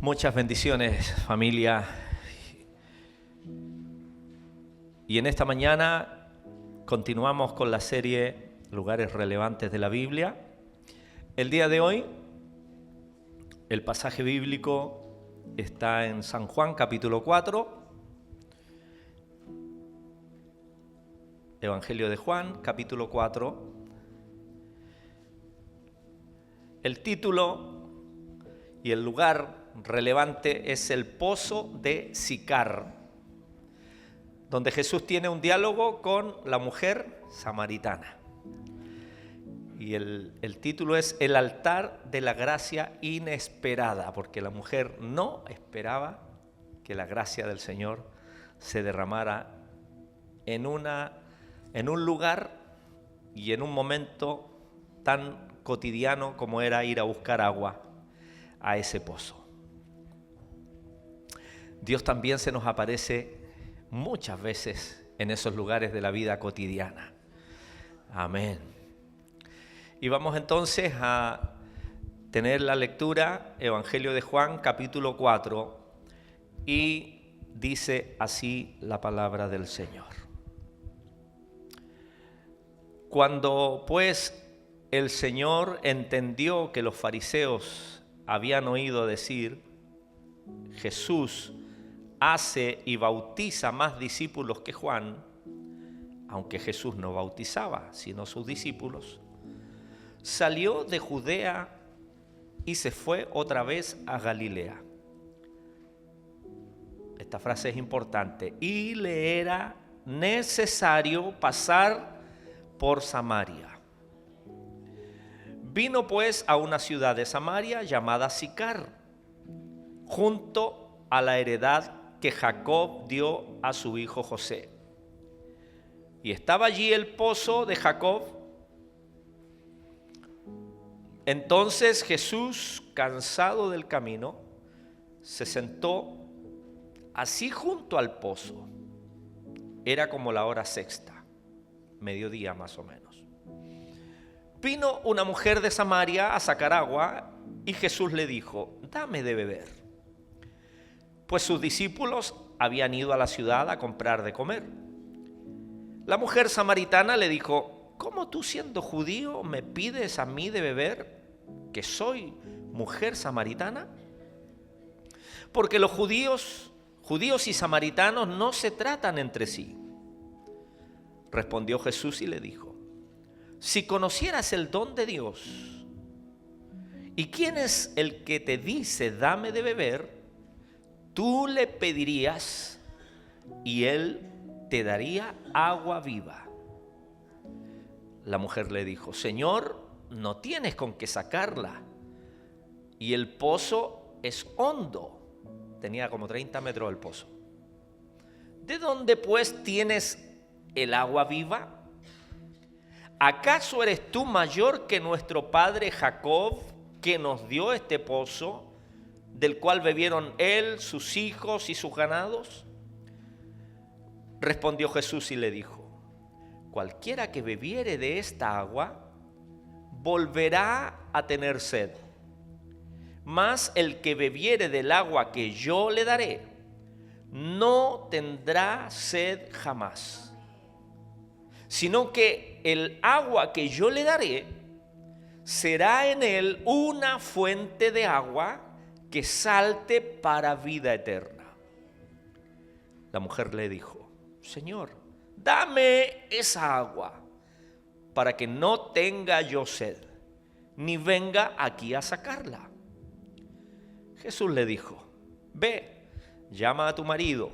Muchas bendiciones, familia. Y en esta mañana continuamos con la serie Lugares Relevantes de la Biblia. El día de hoy, el pasaje bíblico está en San Juan, capítulo 4. Evangelio de Juan, capítulo 4. El título y el lugar relevante es el pozo de Sicar, donde Jesús tiene un diálogo con la mujer samaritana. Y el título es El altar de la gracia inesperada, porque la mujer no esperaba que la gracia del Señor se derramara en un lugar y en un momento tan cotidiano como era ir a buscar agua a ese pozo. Dios también se nos aparece muchas veces en esos lugares de la vida cotidiana. Amén. Y vamos entonces a tener la lectura, Evangelio de Juan, capítulo 4, y dice así la palabra del Señor. Cuando pues el Señor entendió que los fariseos habían oído decir, Jesús hace y bautiza más discípulos que Juan, aunque Jesús no bautizaba, sino sus discípulos, salió de Judea y se fue otra vez a Galilea. Esta frase es importante. Y le era necesario pasar por Samaria. Vino pues a una ciudad de Samaria llamada Sicar, junto a la heredad que Jacob dio a su hijo José. Y estaba allí el pozo de Jacob. Entonces Jesús, cansado del camino, se sentó así junto al pozo. Era como la hora sexta, mediodía más o menos. Vino una mujer de Samaria a sacar agua y Jesús le dijo, dame de beber. Pues sus discípulos habían ido a la ciudad a comprar de comer. La mujer samaritana le dijo, ¿cómo tú siendo judío me pides a mí de beber, que soy mujer samaritana? Porque los judíos y samaritanos no se tratan entre sí. Respondió Jesús y le dijo, si conocieras el don de Dios, ¿y quién es el que te dice dame de beber? Tú le pedirías y él te daría agua viva. La mujer le dijo, Señor, no tienes con qué sacarla y el pozo es hondo. Tenía como 30 metros el pozo. ¿De dónde pues tienes el agua viva? ¿Acaso eres tú mayor que nuestro padre Jacob, que nos dio este pozo, del cual bebieron él, sus hijos y sus ganados? Respondió Jesús y le dijo, cualquiera que bebiere de esta agua, volverá a tener sed. Mas el que bebiere del agua que yo le daré, no tendrá sed jamás, sino que el agua que yo le daré será en él una fuente de agua que salte para vida eterna. La mujer le dijo, Señor, dame esa agua para que no tenga yo sed, ni venga aquí a sacarla. Jesús le dijo, ve, llama a tu marido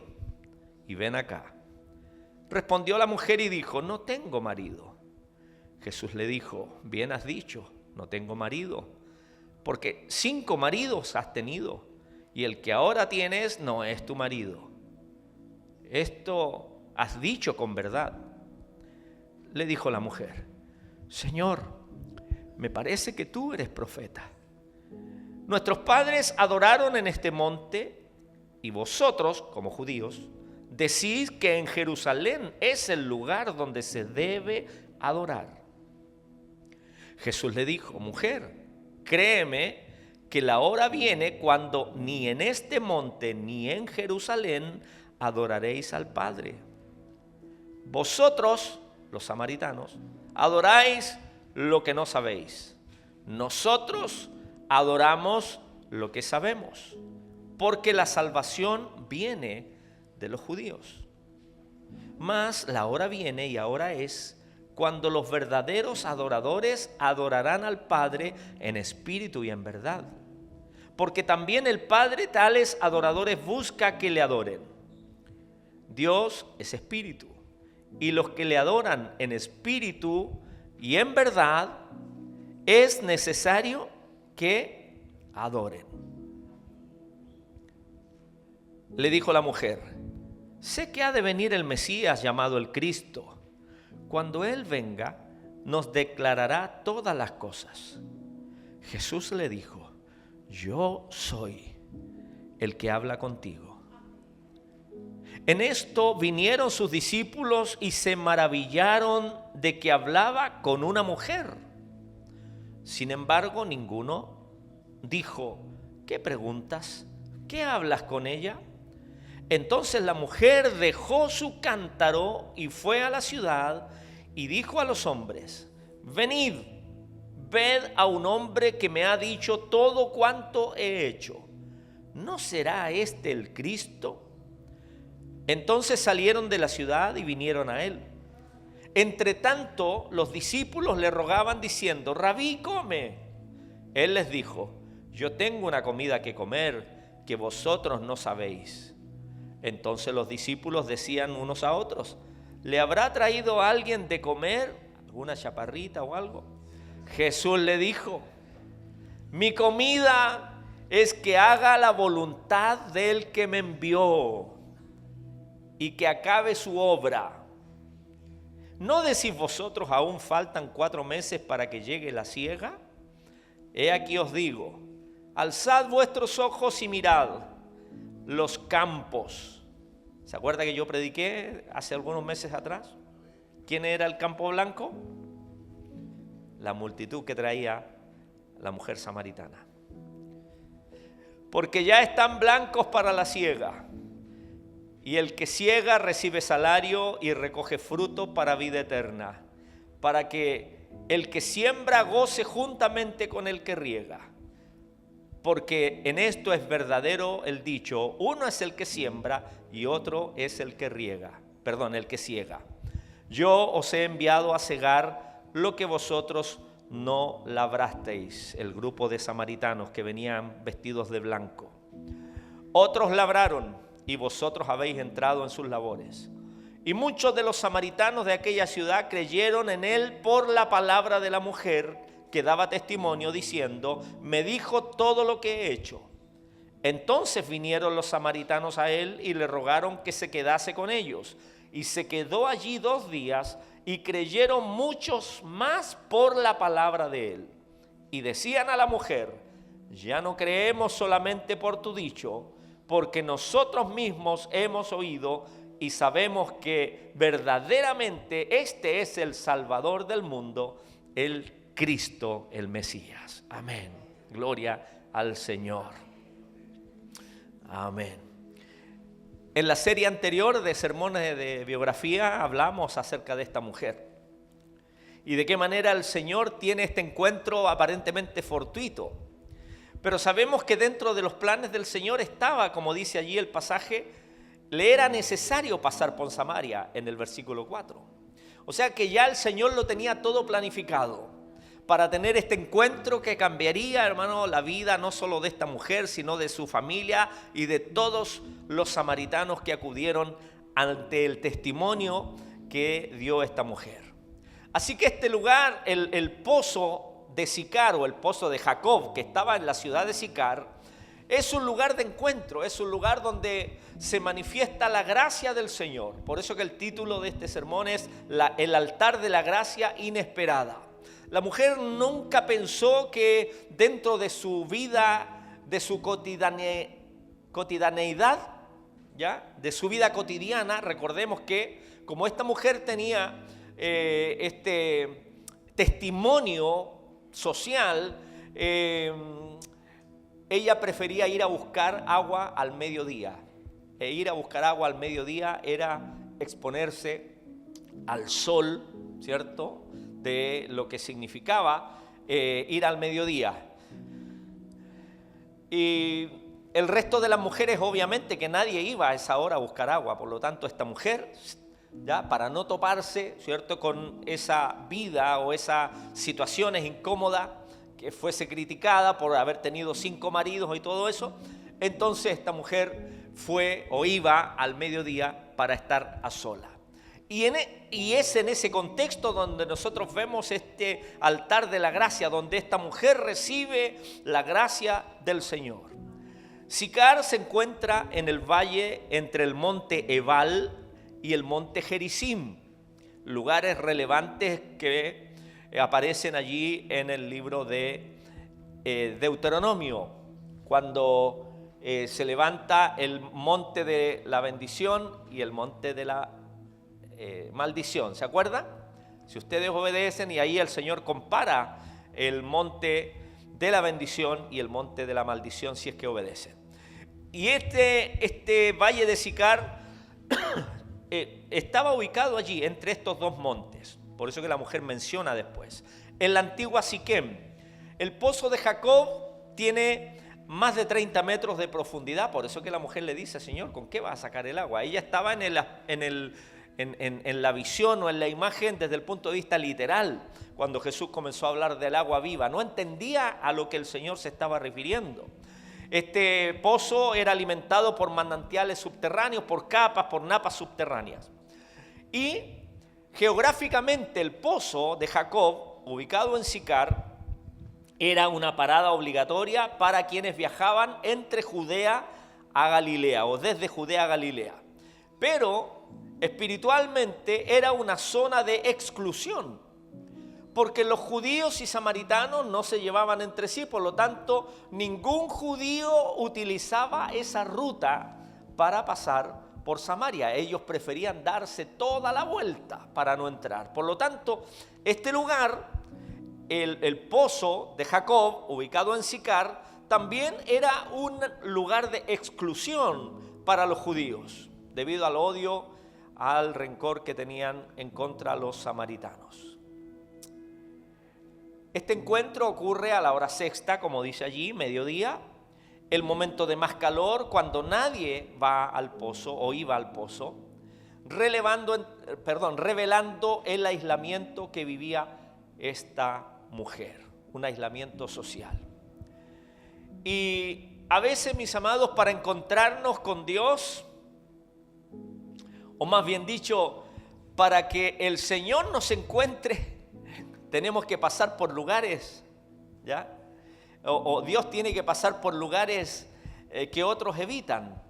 y ven acá. Respondió la mujer y dijo, no tengo marido. Jesús le dijo, bien has dicho, no tengo marido, porque 5 maridos has tenido, y el que ahora tienes no es tu marido. Esto has dicho con verdad. Le dijo la mujer, Señor, me parece que tú eres profeta. Nuestros padres adoraron en este monte, y vosotros, como judíos, decís que en Jerusalén es el lugar donde se debe adorar. Jesús le dijo, mujer, créeme que la hora viene cuando ni en este monte ni en Jerusalén adoraréis al Padre. Vosotros, los samaritanos, adoráis lo que no sabéis. Nosotros adoramos lo que sabemos, porque la salvación viene de los judíos. Mas la hora viene y ahora es cuando los verdaderos adoradores adorarán al Padre en espíritu y en verdad. Porque también el Padre tales adoradores busca que le adoren. Dios es espíritu, y los que le adoran en espíritu y en verdad es necesario que adoren. Le dijo la mujer: sé que ha de venir el Mesías llamado el Cristo. Cuando Él venga, nos declarará todas las cosas. Jesús le dijo: yo soy el que habla contigo. En esto vinieron sus discípulos y se maravillaron de que hablaba con una mujer. Sin embargo, ninguno dijo: ¿qué preguntas? ¿Qué hablas con ella? Entonces la mujer dejó su cántaro y fue a la ciudad y dijo a los hombres: venid, ved a un hombre que me ha dicho todo cuanto he hecho. ¿No será este el Cristo? Entonces salieron de la ciudad y vinieron a él. Entre tanto, los discípulos le rogaban diciendo: Rabí, come. Él les dijo: yo tengo una comida que comer que vosotros no sabéis. Entonces los discípulos decían unos a otros: ¿le habrá traído alguien de comer? ¿Alguna chaparrita o algo? Jesús le dijo: mi comida es que haga la voluntad del que me envió y que acabe su obra. ¿No decís vosotros aún faltan 4 meses para que llegue la siega? He aquí os digo: alzad vuestros ojos y mirad los campos. ¿Se acuerda que yo prediqué hace algunos meses atrás? ¿Quién era el campo blanco? La multitud que traía la mujer samaritana. Porque ya están blancos para la siega, y el que siega recibe salario y recoge fruto para vida eterna, para que el que siembra goce juntamente con el que riega. Porque en esto es verdadero el dicho: uno es el que siembra y otro es el que riega, el que siega. Yo os he enviado a segar lo que vosotros no labrasteis. El grupo de samaritanos que venían vestidos de blanco. Otros labraron y vosotros habéis entrado en sus labores. Y muchos de los samaritanos de aquella ciudad creyeron en él por la palabra de la mujer, que daba testimonio diciendo: me dijo todo lo que he hecho. Entonces vinieron los samaritanos a él y le rogaron que se quedase con ellos. Y se quedó allí 2 días, y creyeron muchos más por la palabra de él. Y decían a la mujer: ya no creemos solamente por tu dicho, porque nosotros mismos hemos oído y sabemos que verdaderamente este es el Salvador del mundo, el Cristo, el Mesías. Amén. Gloria al Señor. Amén. En la serie anterior de sermones de biografía hablamos acerca de esta mujer y de qué manera el Señor tiene este encuentro aparentemente fortuito. Pero sabemos que dentro de los planes del Señor estaba, como dice allí el pasaje, le era necesario pasar por Samaria en el versículo 4. O sea que ya el Señor lo tenía todo planificado para tener este encuentro que cambiaría, hermano, la vida no solo de esta mujer, sino de su familia y de todos los samaritanos que acudieron ante el testimonio que dio esta mujer. Así que este lugar, el pozo de Sicar, o el pozo de Jacob, que estaba en la ciudad de Sicar, es un lugar de encuentro, es un lugar donde se manifiesta la gracia del Señor. Por eso que el título de este sermón es el altar de la gracia inesperada. La mujer nunca pensó que dentro de su vida, de su cotidianeidad, ¿ya? De su vida cotidiana, recordemos que como esta mujer tenía este testimonio social, ella prefería ir a buscar agua al mediodía. E ir a buscar agua al mediodía era exponerse al sol, ¿cierto?, de lo que significaba ir al mediodía. Y el resto de las mujeres, obviamente, que nadie iba a esa hora a buscar agua. Por lo tanto, esta mujer, ya para no toparse, ¿cierto?, con esa vida o esas situaciones incómodas, que fuese criticada por haber tenido 5 maridos y todo eso, entonces esta mujer fue o iba al mediodía para estar a solas. Y es en ese contexto donde nosotros vemos este altar de la gracia, donde esta mujer recibe la gracia del Señor. Sicar se encuentra en el valle entre el monte Ebal y el monte Gerizim, lugares relevantes que aparecen allí en el libro de Deuteronomio, cuando se levanta el monte de la bendición y el monte de la maldición. ¿Se acuerdan? Si ustedes obedecen, y ahí el Señor compara el monte de la bendición y el monte de la maldición si es que obedecen. Y este valle de Sicar estaba ubicado allí entre estos dos montes. Por eso que la mujer menciona después. En la antigua Siquem, el pozo de Jacob tiene más de 30 metros de profundidad. Por eso que la mujer le dice: Señor, ¿con qué vas a sacar el agua? Ella estaba en la visión o en la imagen desde el punto de vista literal, cuando Jesús comenzó a hablar del agua viva. No entendía a lo que el Señor se estaba refiriendo. Este pozo era alimentado por manantiales subterráneos, por capas, por napas subterráneas. Y geográficamente el pozo de Jacob, ubicado en Sicar, era una parada obligatoria para quienes viajaban entre Judea a Galilea o desde Judea a Galilea. Pero espiritualmente era una zona de exclusión, porque los judíos y samaritanos no se llevaban entre sí. Por lo tanto, ningún judío utilizaba esa ruta para pasar por Samaria. Ellos preferían darse toda la vuelta para no entrar. Por lo tanto, este lugar, el pozo de Jacob, ubicado en Sicar, también era un lugar de exclusión para los judíos, debido al odio, al rencor que tenían en contra de los samaritanos. Este encuentro ocurre a la hora sexta, como dice allí, mediodía, el momento de más calor, cuando nadie va al pozo o iba al pozo, revelando el aislamiento que vivía esta mujer, un aislamiento social. Y a veces, mis amados, para encontrarnos con Dios, o más bien dicho, para que el Señor nos encuentre, tenemos que pasar por lugares, ¿ya? O Dios tiene que pasar por lugares que otros evitan.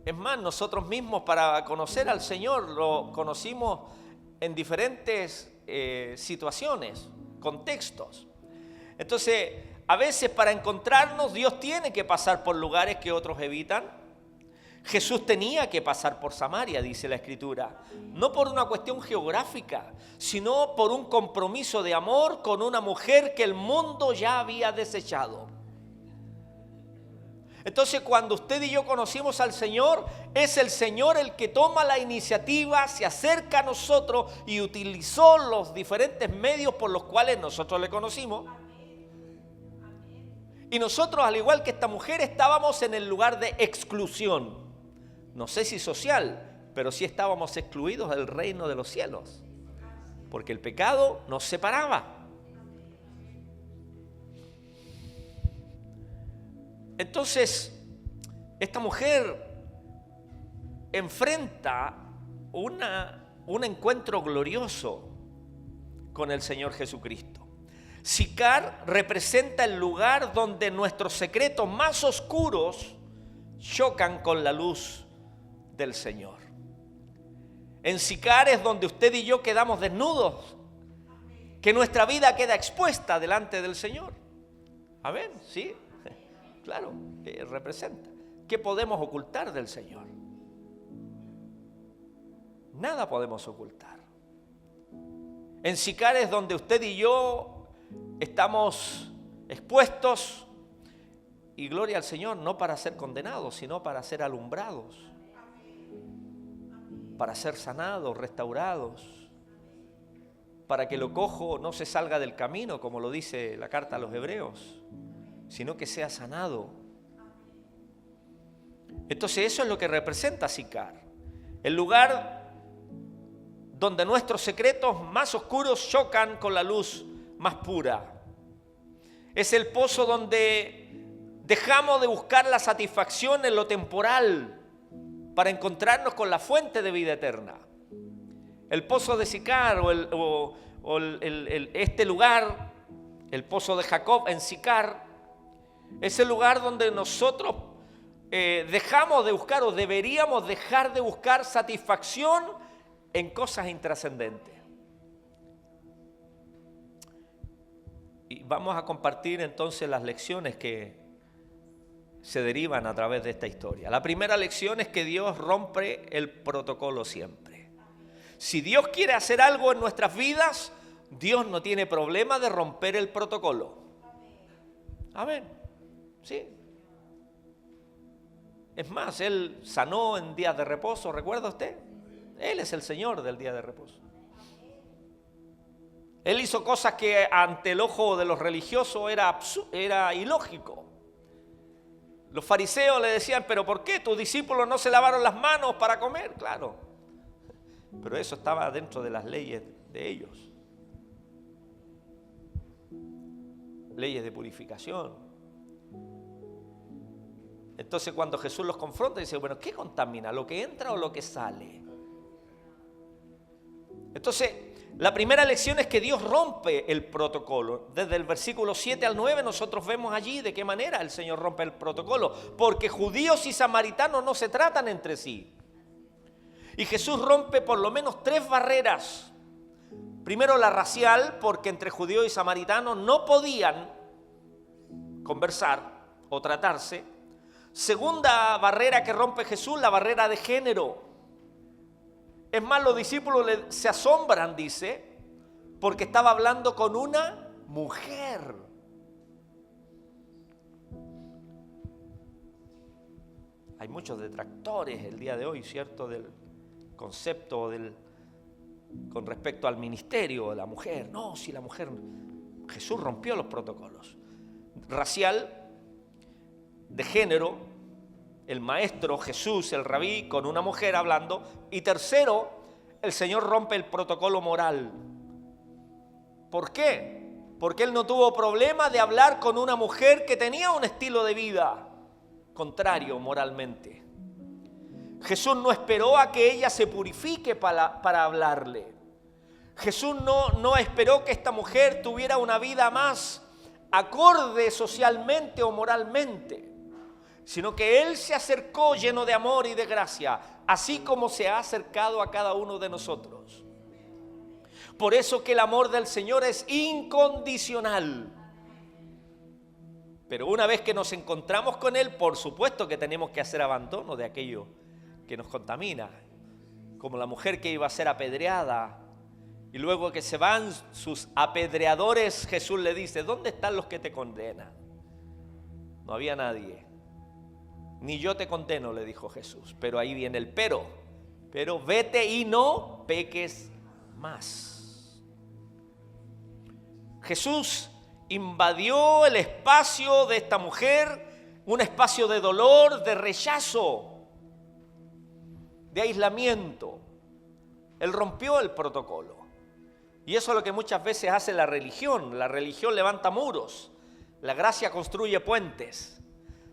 Es más, nosotros mismos, para conocer al Señor, lo conocimos en diferentes situaciones, contextos. Entonces, a veces para encontrarnos, Dios tiene que pasar por lugares que otros evitan. Jesús tenía que pasar por Samaria, dice la Escritura, no por una cuestión geográfica, sino por un compromiso de amor con una mujer que el mundo ya había desechado. Entonces, cuando usted y yo conocimos al Señor, es el Señor el que toma la iniciativa, se acerca a nosotros y utilizó los diferentes medios por los cuales nosotros le conocimos. Y nosotros, al igual que esta mujer, estábamos en el lugar de exclusión. No sé si social, pero sí estábamos excluidos del reino de los cielos, porque el pecado nos separaba. Entonces, esta mujer enfrenta un encuentro glorioso con el Señor Jesucristo. Sicar representa el lugar donde nuestros secretos más oscuros chocan con la luz del Señor. En Sicar es donde usted y yo quedamos desnudos, que nuestra vida queda expuesta delante del Señor. Amén, ¿sí? Claro, representa. ¿Qué podemos ocultar del Señor? Nada podemos ocultar. En Sicar es donde usted y yo estamos expuestos Y gloria al Señor, no para ser condenados, sino para ser alumbrados, para ser sanados, restaurados, para que lo cojo no se salga del camino, como lo dice la carta a los Hebreos, sino que sea sanado. Entonces eso es lo que representa Sicar, el lugar donde nuestros secretos más oscuros chocan con la luz más pura. Es el pozo donde dejamos de buscar la satisfacción en lo temporal para encontrarnos con la fuente de vida eterna. El pozo de Sicar este lugar, el pozo de Jacob en Sicar, es el lugar donde nosotros dejamos de buscar o deberíamos dejar de buscar satisfacción en cosas intrascendentes. Y vamos a compartir entonces las lecciones que se derivan a través de esta historia. La primera lección es que Dios rompe el protocolo siempre. Si Dios quiere hacer algo en nuestras vidas, Dios no tiene problema de romper el protocolo. Amén. Sí. Es más, Él sanó en días de reposo, ¿recuerda usted? Él es el Señor del día de reposo. Él hizo cosas que ante el ojo de los religiosos era ilógico. Los fariseos le decían, ¿pero por qué tus discípulos no se lavaron las manos para comer? Claro, pero eso estaba dentro de las leyes de ellos. Leyes de purificación. Entonces cuando Jesús los confronta, dice, bueno, ¿qué contamina? ¿Lo que entra o lo que sale? Entonces, la primera lección es que Dios rompe el protocolo. Desde el versículo 7 al 9 nosotros vemos allí de qué manera el Señor rompe el protocolo. Porque judíos y samaritanos no se tratan entre sí. Y Jesús rompe por lo menos 3 barreras. Primero la racial, porque entre judíos y samaritanos no podían conversar o tratarse. Segunda barrera que rompe Jesús, la barrera de género. Es más, los discípulos se asombran, dice, porque estaba hablando con una mujer. Hay muchos detractores el día de hoy, ¿cierto?, del concepto con respecto al ministerio de la mujer. No, si la mujer, Jesús rompió los protocolos. Racial, de género, el maestro Jesús, el rabí, con una mujer hablando. Y tercero, el Señor rompe el protocolo moral. ¿Por qué? Porque Él no tuvo problema de hablar con una mujer que tenía un estilo de vida contrario moralmente. Jesús no esperó a que ella se purifique para hablarle. Jesús no esperó que esta mujer tuviera una vida más acorde socialmente o moralmente, sino que Él se acercó lleno de amor y de gracia, así como se ha acercado a cada uno de nosotros. Por eso que el amor del Señor es incondicional. Pero una vez que nos encontramos con Él, por supuesto que tenemos que hacer abandono de aquello que nos contamina. Como la mujer que iba a ser apedreada, y luego que se van sus apedreadores, Jesús le dice, ¿dónde están los que te condenan? No había nadie. Ni yo te condeno, le dijo Jesús. Pero ahí viene el pero. Pero vete y no peques más. Jesús invadió el espacio de esta mujer, un espacio de dolor, de rechazo, de aislamiento. Él rompió el protocolo. Y eso es lo que muchas veces hace la religión. La religión levanta muros. La gracia construye puentes.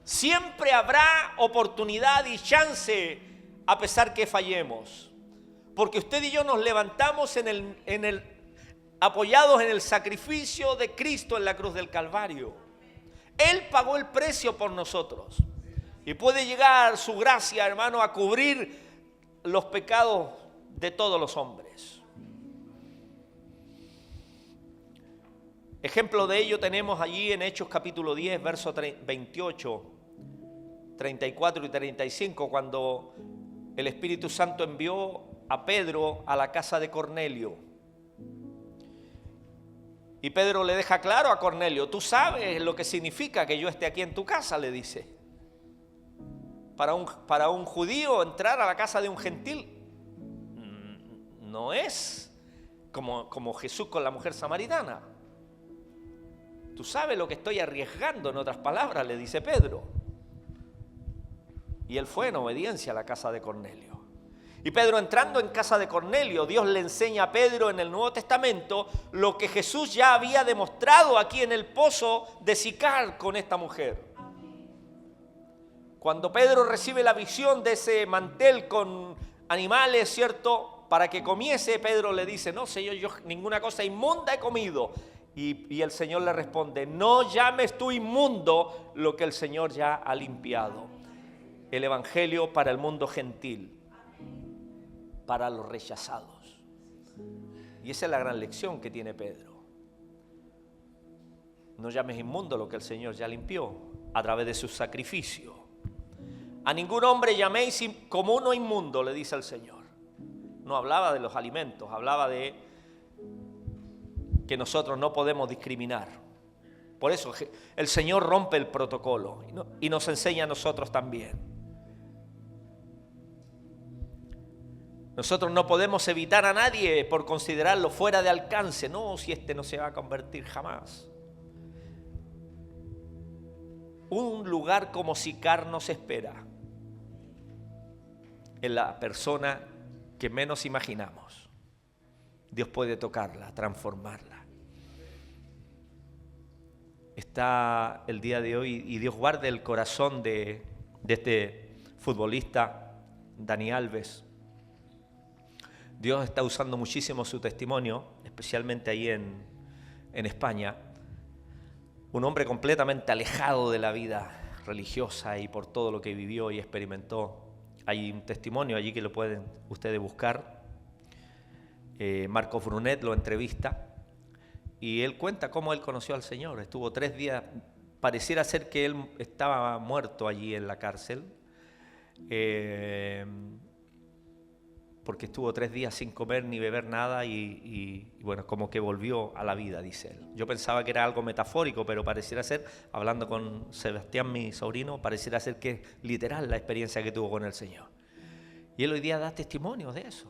Siempre habrá oportunidad y chance a pesar que fallemos. Porque usted y yo nos levantamos apoyados en el sacrificio de Cristo en la cruz del Calvario. Él pagó el precio por nosotros. Y puede llegar su gracia, hermano, a cubrir los pecados de todos los hombres. Ejemplo de ello tenemos allí en Hechos capítulo 10, versos 28, 34 y 35, cuando el Espíritu Santo envió a Pedro a la casa de Cornelio. Y Pedro le deja claro a Cornelio, tú sabes lo que significa que yo esté aquí en tu casa, le dice. Para un judío entrar a la casa de un gentil no es como Jesús con la mujer samaritana. Tú sabes lo que estoy arriesgando, en otras palabras, le dice Pedro. Y él fue en obediencia a la casa de Cornelio. Y Pedro, entrando en casa de Cornelio, Dios le enseña a Pedro en el Nuevo Testamento lo que Jesús ya había demostrado aquí en el pozo de Sicar con esta mujer. Cuando Pedro recibe la visión de ese mantel con animales, ¿cierto?, para que comiese, Pedro le dice, no, Señor, yo ninguna cosa inmunda he comido. Y el Señor le responde, no llames tú inmundo lo que el Señor ya ha limpiado. El Evangelio para el mundo gentil, para los rechazados. Y esa es la gran lección que tiene Pedro. No llames inmundo lo que el Señor ya limpió a través de su sacrificio. A ningún hombre llaméis como uno inmundo, le dice el Señor. No hablaba de los alimentos, hablaba de que nosotros no podemos discriminar. Por eso el Señor rompe el protocolo y nos enseña a nosotros también. Nosotros no podemos evitar a nadie por considerarlo fuera de alcance. No, si este no se va a convertir jamás. Un lugar como Sicar nos espera en la persona que menos imaginamos. Dios puede tocarla, transformarla. Está el día de hoy y Dios guarde el corazón de este futbolista, Dani Alves. Dios está usando muchísimo su testimonio, especialmente ahí en España. Un hombre completamente alejado de la vida religiosa y por todo lo que vivió y experimentó. Hay un testimonio allí que lo pueden ustedes buscar. Marco Brunet lo entrevista y él cuenta cómo él conoció al Señor. Estuvo 3 días, pareciera ser que él estaba muerto allí en la cárcel. Porque estuvo 3 días sin comer ni beber nada y bueno, como que volvió a la vida, dice él. Yo pensaba que era algo metafórico, pero pareciera ser, hablando con Sebastián, mi sobrino, pareciera ser que es literal la experiencia que tuvo con el Señor. Y él hoy día da testimonio de eso.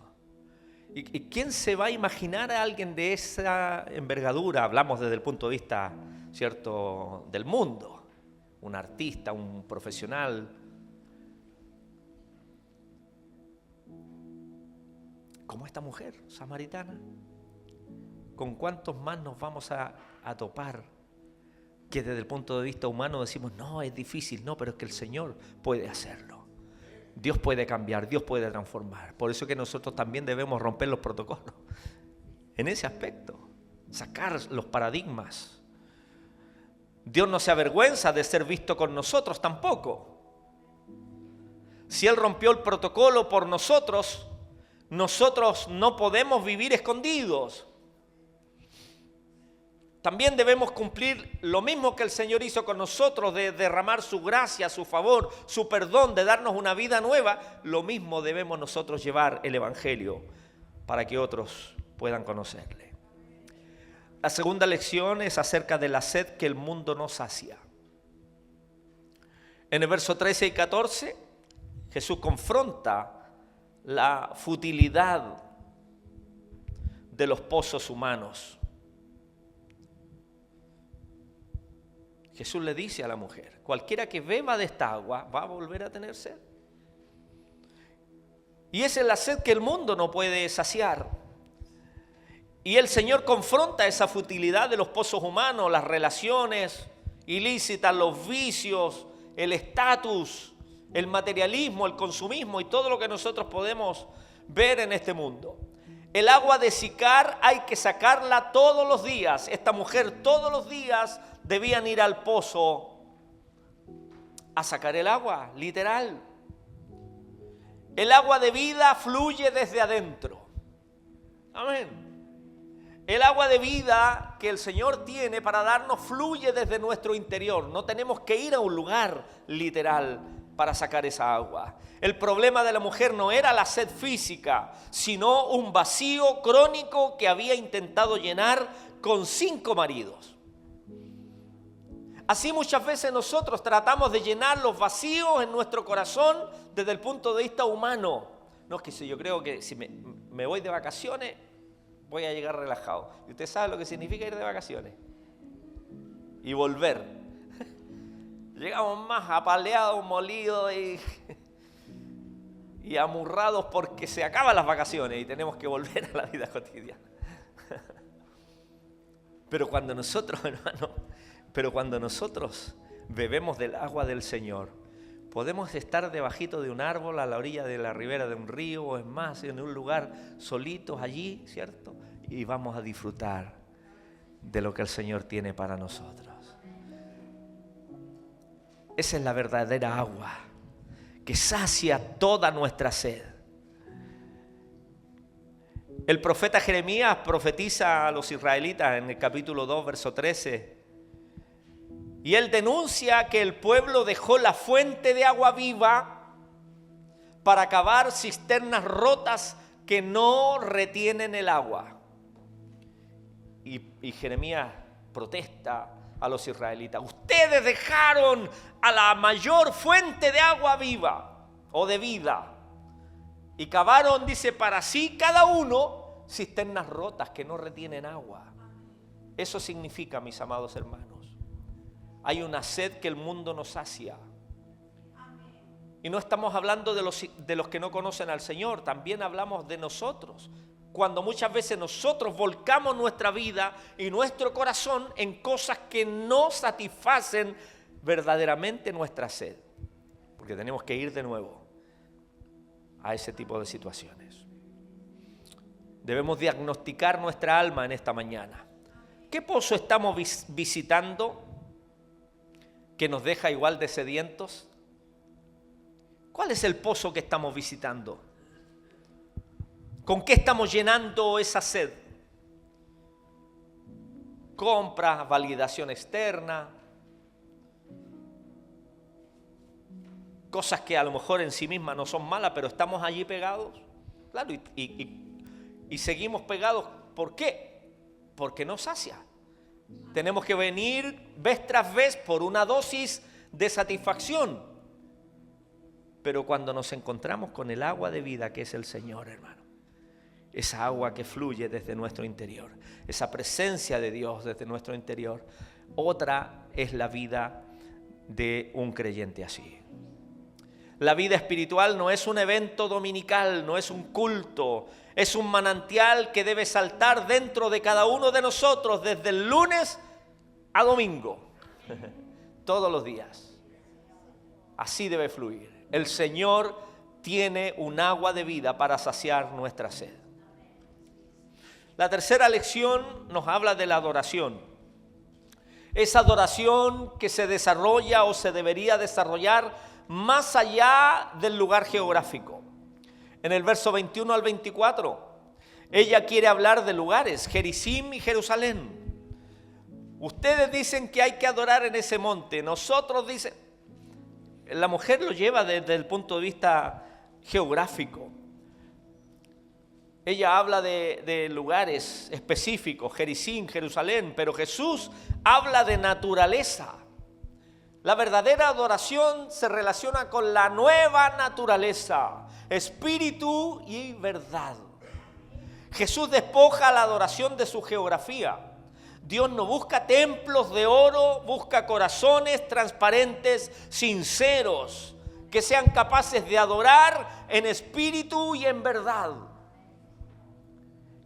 ¿Y quién se va a imaginar a alguien de esa envergadura? Hablamos desde el punto de vista, ¿cierto?, del mundo. Un artista, un profesional, como esta mujer samaritana. ¿Con cuántos más nos vamos a topar que desde el punto de vista humano decimos, no, es difícil? No, pero es que el Señor puede hacerlo. Dios puede cambiar, Dios puede transformar. Por eso que nosotros también debemos romper los protocolos en ese aspecto, sacar los paradigmas. Dios no se avergüenza de ser visto con nosotros tampoco. Si Él rompió el protocolo por nosotros, nosotros no podemos vivir escondidos. También debemos cumplir lo mismo que el Señor hizo con nosotros, de derramar su gracia, su favor, su perdón, de darnos una vida nueva. Lo mismo debemos nosotros llevar el Evangelio para que otros puedan conocerle. La segunda lección es acerca de la sed que el mundo no sacia. En el verso 13 y 14, Jesús confronta la futilidad de los pozos humanos. Jesús le dice a la mujer, cualquiera que beba de esta agua va a volver a tener sed. Y esa es la sed que el mundo no puede saciar. Y el Señor confronta esa futilidad de los pozos humanos, las relaciones ilícitas, los vicios, el estatus, el materialismo, el consumismo y todo lo que nosotros podemos ver en este mundo. El agua de Sicar hay que sacarla todos los días. Esta mujer todos los días debían ir al pozo a sacar el agua, literal. El agua de vida fluye desde adentro. Amén. El agua de vida que el Señor tiene para darnos fluye desde nuestro interior. No tenemos que ir a un lugar literal para sacar esa agua. El problema de la mujer no era la sed física, sino un vacío crónico que había intentado llenar con 5 maridos. Así muchas veces nosotros tratamos de llenar los vacíos en nuestro corazón desde el punto de vista humano. No, es que si yo creo que si me voy de vacaciones, voy a llegar relajado. Y usted sabe lo que significa ir de vacaciones. Y volver. Llegamos más apaleados, molidos y amurrados porque se acaban las vacaciones y tenemos que volver a la vida cotidiana. Pero cuando nosotros, hermano, bebemos del agua del Señor, podemos estar debajito de un árbol, a la orilla de la ribera de un río, o es más, en un lugar solitos allí, ¿cierto? Y vamos a disfrutar de lo que el Señor tiene para nosotros. Esa es la verdadera agua que sacia toda nuestra sed. El profeta Jeremías profetiza a los israelitas en el capítulo 2, verso 13. Y él denuncia que el pueblo dejó la fuente de agua viva para cavar cisternas rotas que no retienen el agua. Y Jeremías protesta a los israelitas. Ustedes dejaron a la mayor fuente de agua viva o de vida. Y cavaron, dice, para sí cada uno cisternas rotas que no retienen agua. Eso significa, mis amados hermanos, hay una sed que el mundo nos sacia. Y no estamos hablando de los que no conocen al Señor, también hablamos de nosotros. Cuando muchas veces nosotros volcamos nuestra vida y nuestro corazón en cosas que no satisfacen verdaderamente nuestra sed. Porque tenemos que ir de nuevo a ese tipo de situaciones. Debemos diagnosticar nuestra alma en esta mañana. ¿Qué pozo estamos visitando que nos deja igual de sedientos? ¿Cuál es el pozo que estamos visitando? ¿Con qué estamos llenando esa sed? Compras, validación externa, cosas que a lo mejor en sí mismas no son malas, pero estamos allí pegados. Claro, y seguimos pegados. ¿Por qué? Porque nos sacia. Tenemos que venir vez tras vez por una dosis de satisfacción. Pero cuando nos encontramos con el agua de vida que es el Señor, hermano, esa agua que fluye desde nuestro interior, esa presencia de Dios desde nuestro interior, otra es la vida de un creyente así. La vida espiritual no es un evento dominical, no es un culto, es un manantial que debe saltar dentro de cada uno de nosotros desde el lunes a domingo, todos los días. Así debe fluir. El Señor tiene un agua de vida para saciar nuestra sed. La tercera lección nos habla de la adoración. Esa adoración que se desarrolla o se debería desarrollar más allá del lugar geográfico. En el verso 21 al 24, ella quiere hablar de lugares, Gerizim y Jerusalén. Ustedes dicen que hay que adorar en ese monte. Nosotros dicen, la mujer lo lleva desde el punto de vista geográfico. Ella habla de lugares específicos, Gerizim, Jerusalén, pero Jesús habla de naturaleza. La verdadera adoración se relaciona con la nueva naturaleza, espíritu y verdad. Jesús despoja la adoración de su geografía. Dios no busca templos de oro, busca corazones transparentes, sinceros, que sean capaces de adorar en espíritu y en verdad.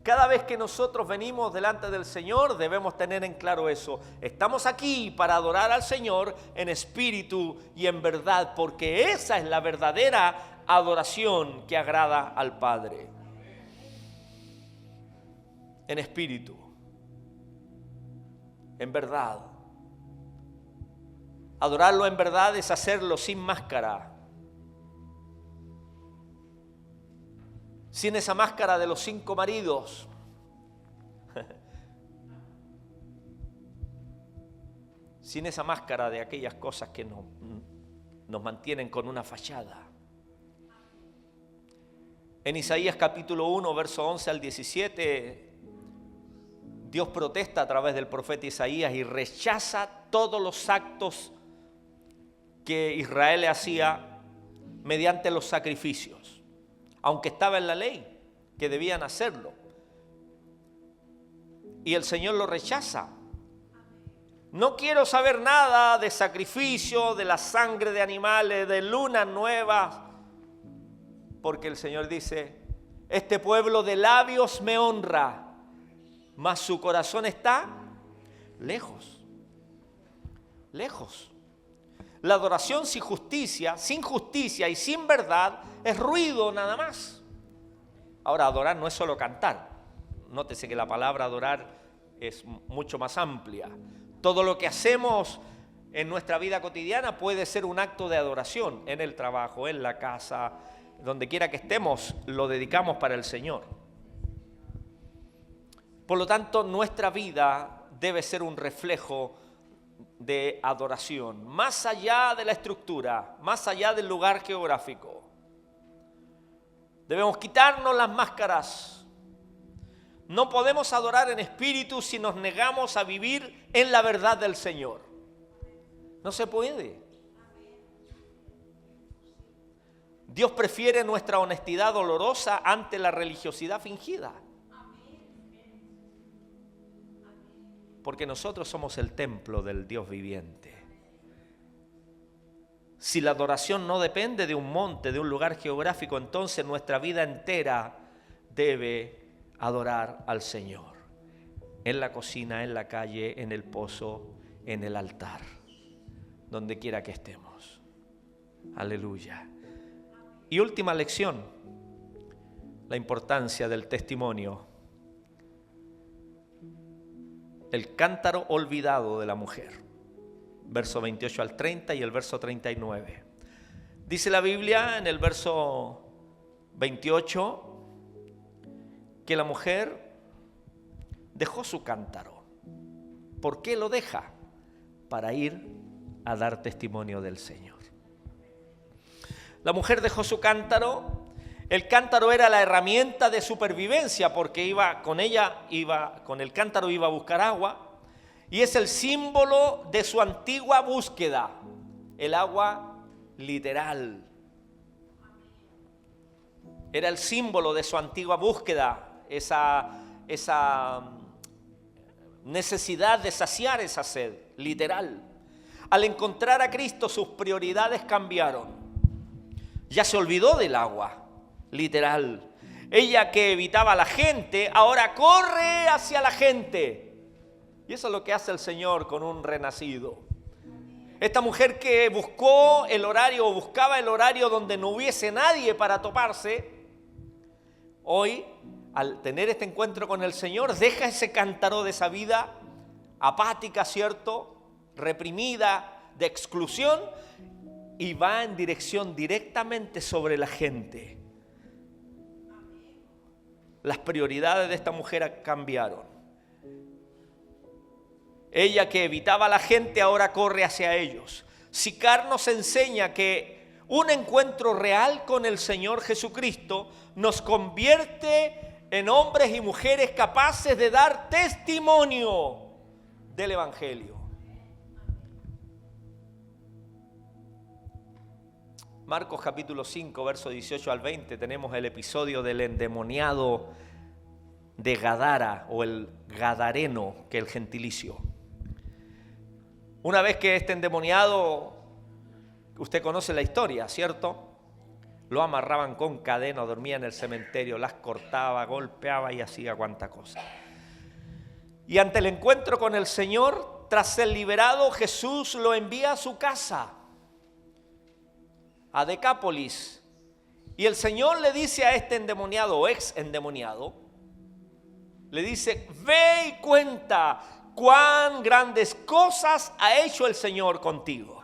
Cada vez que nosotros venimos delante del Señor debemos tener en claro eso. Estamos aquí para adorar al Señor en espíritu y en verdad, porque esa es la verdadera adoración que agrada al Padre. En espíritu, en verdad. Adorarlo en verdad es hacerlo sin máscara. Sin esa máscara de los 5 maridos. Sin esa máscara de aquellas cosas que nos mantienen con una fachada. En Isaías capítulo 1, verso 11 al 17, Dios protesta a través del profeta Isaías y rechaza todos los actos que Israel hacía mediante los sacrificios, aunque estaba en la ley que debían hacerlo. Y el Señor lo rechaza. No quiero saber nada de sacrificio, de la sangre de animales, de lunas nuevas, porque el Señor dice: este pueblo de labios me honra, mas su corazón está lejos, lejos. La adoración sin justicia y sin verdad es ruido nada más. Ahora, adorar no es solo cantar. Nótese que la palabra adorar es mucho más amplia. Todo lo que hacemos en nuestra vida cotidiana puede ser un acto de adoración. En el trabajo, en la casa, donde quiera que estemos, lo dedicamos para el Señor. Por lo tanto, nuestra vida debe ser un reflejo de adoración, más allá de la estructura, más allá del lugar geográfico. Debemos quitarnos las máscaras. No podemos adorar en espíritu si nos negamos a vivir en la verdad del Señor. No se puede. Dios prefiere nuestra honestidad dolorosa ante la religiosidad fingida. Porque nosotros somos el templo del Dios viviente. Si la adoración no depende de un monte, de un lugar geográfico, entonces nuestra vida entera debe adorar al Señor. En la cocina, en la calle, en el pozo, en el altar, donde quiera que estemos. Aleluya. Y última lección, la importancia del testimonio. El cántaro olvidado de la mujer. Verso 28 al 30 y el verso 39. Dice la Biblia en el verso 28 que la mujer dejó su cántaro. ¿Por qué lo deja? Para ir a dar testimonio del Señor. La mujer dejó su cántaro. El cántaro era la herramienta de supervivencia porque con el cántaro iba a buscar agua, y es el símbolo de su antigua búsqueda, el agua literal. Era el símbolo de su antigua búsqueda, esa necesidad de saciar esa sed, literal. Al encontrar a Cristo, sus prioridades cambiaron. Ya se olvidó del agua, literal. Ella, que evitaba a la gente, ahora corre hacia la gente. Y eso es lo que hace el Señor con un renacido. Esta mujer que buscaba el horario donde no hubiese nadie para toparse, hoy, al tener este encuentro con el Señor, deja ese cántaro de esa vida apática, ¿cierto?, reprimida, de exclusión, y va en dirección directamente sobre la gente. Las prioridades de esta mujer cambiaron. Ella, que evitaba a la gente, ahora corre hacia ellos. Sicar nos enseña que un encuentro real con el Señor Jesucristo nos convierte en hombres y mujeres capaces de dar testimonio del Evangelio. Marcos capítulo 5, verso 18 al 20, tenemos el episodio del endemoniado de Gadara, o el gadareno, que es el gentilicio. Una vez que este endemoniado, usted conoce la historia, ¿cierto?, lo amarraban con cadena, dormía en el cementerio, las cortaba, golpeaba y hacía cuanta cosa. Y ante el encuentro con el Señor, tras ser liberado, Jesús lo envía a su casa, a Decápolis. Y el Señor le dice a este endemoniado o ex endemoniado, le dice: ve y cuenta cuán grandes cosas ha hecho el Señor contigo.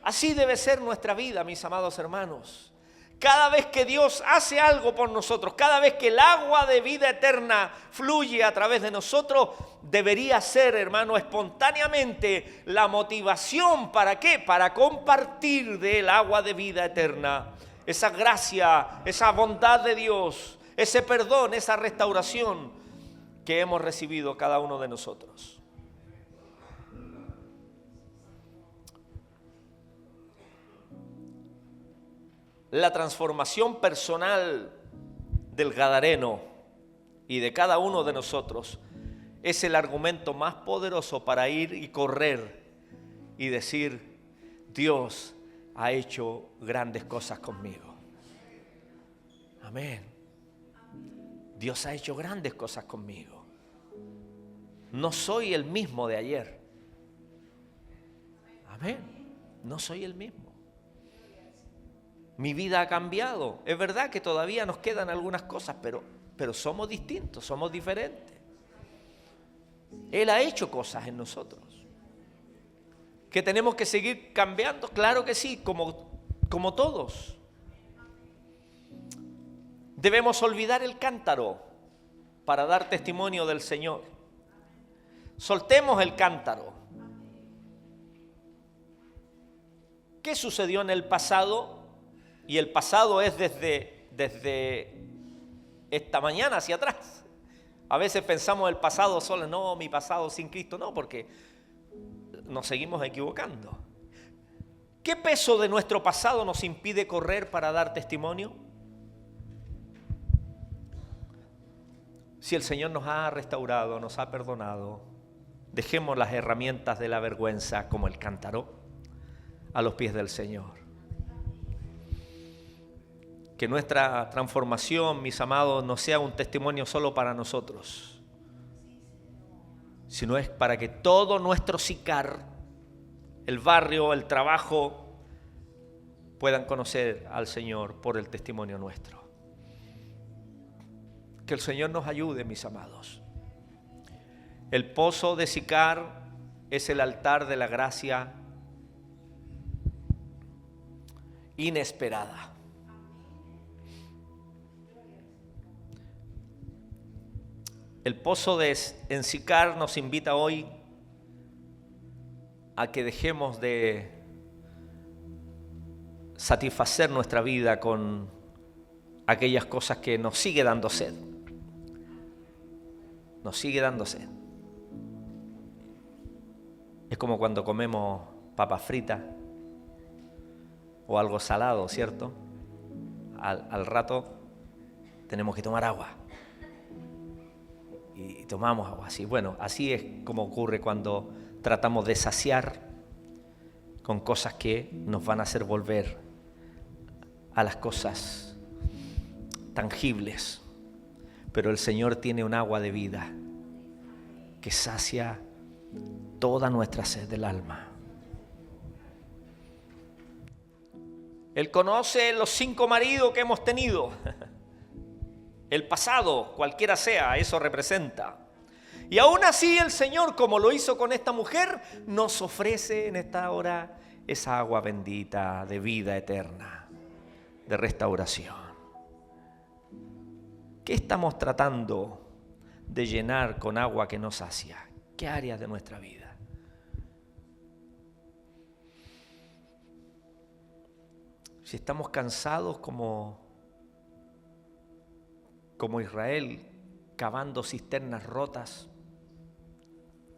Así debe ser nuestra vida, mis amados hermanos. Cada vez que Dios hace algo por nosotros, cada vez que el agua de vida eterna fluye a través de nosotros, debería ser, hermano, espontáneamente la motivación. ¿Para qué? Para compartir del agua de vida eterna. Esa gracia, esa bondad de Dios, ese perdón, esa restauración. que hemos recibido cada uno de nosotros. La transformación personal del gadareno y de cada uno de nosotros es el argumento más poderoso para ir y correr y decir: Dios ha hecho grandes cosas conmigo. Amén. Dios ha hecho grandes cosas conmigo. No soy el mismo de ayer. Amén. No soy el mismo. Mi vida ha cambiado. Es verdad que todavía nos quedan algunas cosas, pero somos distintos, somos diferentes. Él ha hecho cosas en nosotros. ¿Que tenemos que seguir cambiando? Claro que sí, como todos. Debemos olvidar el cántaro para dar testimonio del Señor. Soltemos el cántaro. ¿Qué sucedió en el pasado? Y el pasado es desde esta mañana hacia atrás. A veces pensamos el pasado solo, no, mi pasado sin Cristo, no, porque nos seguimos equivocando. ¿Qué peso de nuestro pasado nos impide correr para dar testimonio? Si el Señor nos ha restaurado, nos ha perdonado, dejemos las herramientas de la vergüenza como el cántaro a los pies del Señor. Que nuestra transformación, mis amados, no sea un testimonio solo para nosotros, sino es para que todo nuestro SICAR, el barrio, el trabajo, puedan conocer al Señor por el testimonio nuestro. Que el Señor nos ayude, mis amados. El pozo de SICAR es el altar de la gracia inesperada. El pozo en SICAR nos invita hoy a que dejemos de satisfacer nuestra vida con aquellas cosas que nos sigue dando sed. Nos sigue dando sed. Es como cuando comemos papas fritas o algo salado, ¿cierto? Al rato tenemos que tomar agua. Y tomamos agua así. Bueno, así es como ocurre cuando tratamos de saciar con cosas que nos van a hacer volver a las cosas tangibles. Pero el Señor tiene un agua de vida que sacia toda nuestra sed del alma. Él conoce los 5 maridos que hemos tenido. El pasado, cualquiera sea, eso representa. Y aún así el Señor, como lo hizo con esta mujer, nos ofrece en esta hora esa agua bendita de vida eterna, de restauración. ¿Qué estamos tratando de llenar con agua que nos sacia? ¿Qué áreas de nuestra vida? Si estamos cansados como Israel, cavando cisternas rotas,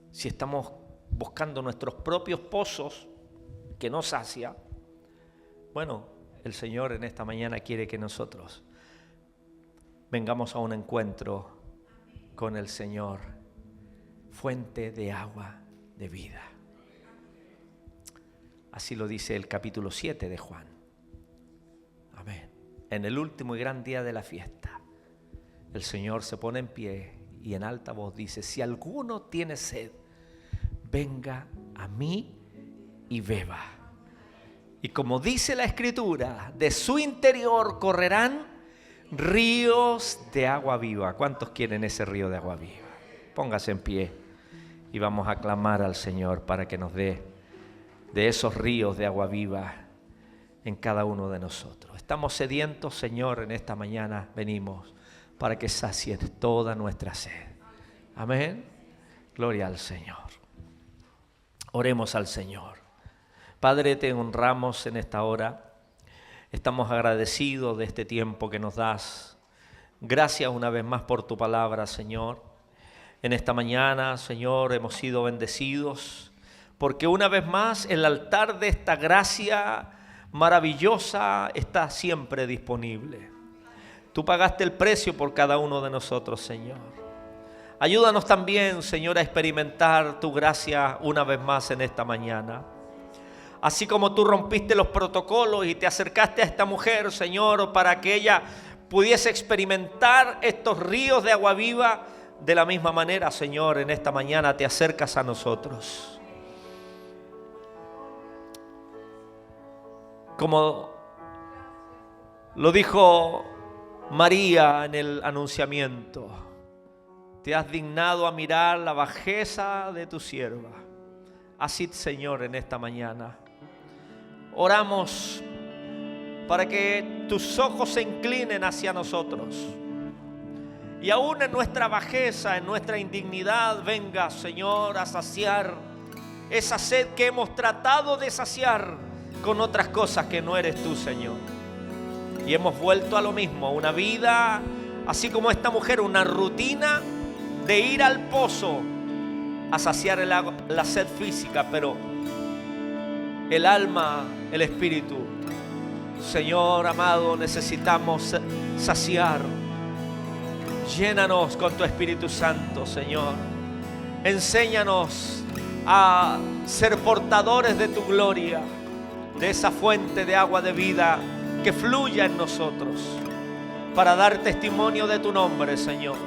si estamos buscando nuestros propios pozos que no sacia, bueno, el Señor en esta mañana quiere que nosotros vengamos a un encuentro con el Señor, fuente de agua de vida. Así lo dice el capítulo 7 de Juan. Amén. En el último y gran día de la fiesta, el Señor se pone en pie y en alta voz dice: si alguno tiene sed, venga a mí y beba. Y como dice la Escritura, de su interior correrán ríos de agua viva. ¿Cuántos quieren ese río de agua viva? Póngase en pie y vamos a clamar al Señor para que nos dé de esos ríos de agua viva en cada uno de nosotros. Estamos sedientos, Señor, en esta mañana venimos para que sacies toda nuestra sed. Amén. Gloria al Señor. Oremos al Señor. Padre, te honramos en esta hora. Estamos agradecidos de este tiempo que nos das. Gracias una vez más por tu palabra, Señor. En esta mañana, Señor, hemos sido bendecidos, porque una vez más el altar de esta gracia maravillosa está siempre disponible. Tú pagaste el precio por cada uno de nosotros, Señor. Ayúdanos también, Señor, a experimentar tu gracia una vez más en esta mañana. Así como tú rompiste los protocolos y te acercaste a esta mujer, Señor, para que ella pudiese experimentar estos ríos de agua viva, de la misma manera, Señor, en esta mañana te acercas a nosotros. Como lo dijo María en el anunciamiento, te has dignado a mirar la bajeza de tu sierva. Así, Señor, en esta mañana oramos para que tus ojos se inclinen hacia nosotros. Y aún en nuestra bajeza, en nuestra indignidad, venga, Señor, a saciar esa sed que hemos tratado de saciar con otras cosas que no eres tú, Señor. Y hemos vuelto a lo mismo, una vida, así como esta mujer, una rutina de ir al pozo a saciar la sed física, pero el alma, el espíritu, Señor amado, necesitamos saciar. Llénanos con tu Espíritu Santo, Señor. Enséñanos a ser portadores de tu gloria, de esa fuente de agua de vida que fluya en nosotros, para dar testimonio de tu nombre, Señor.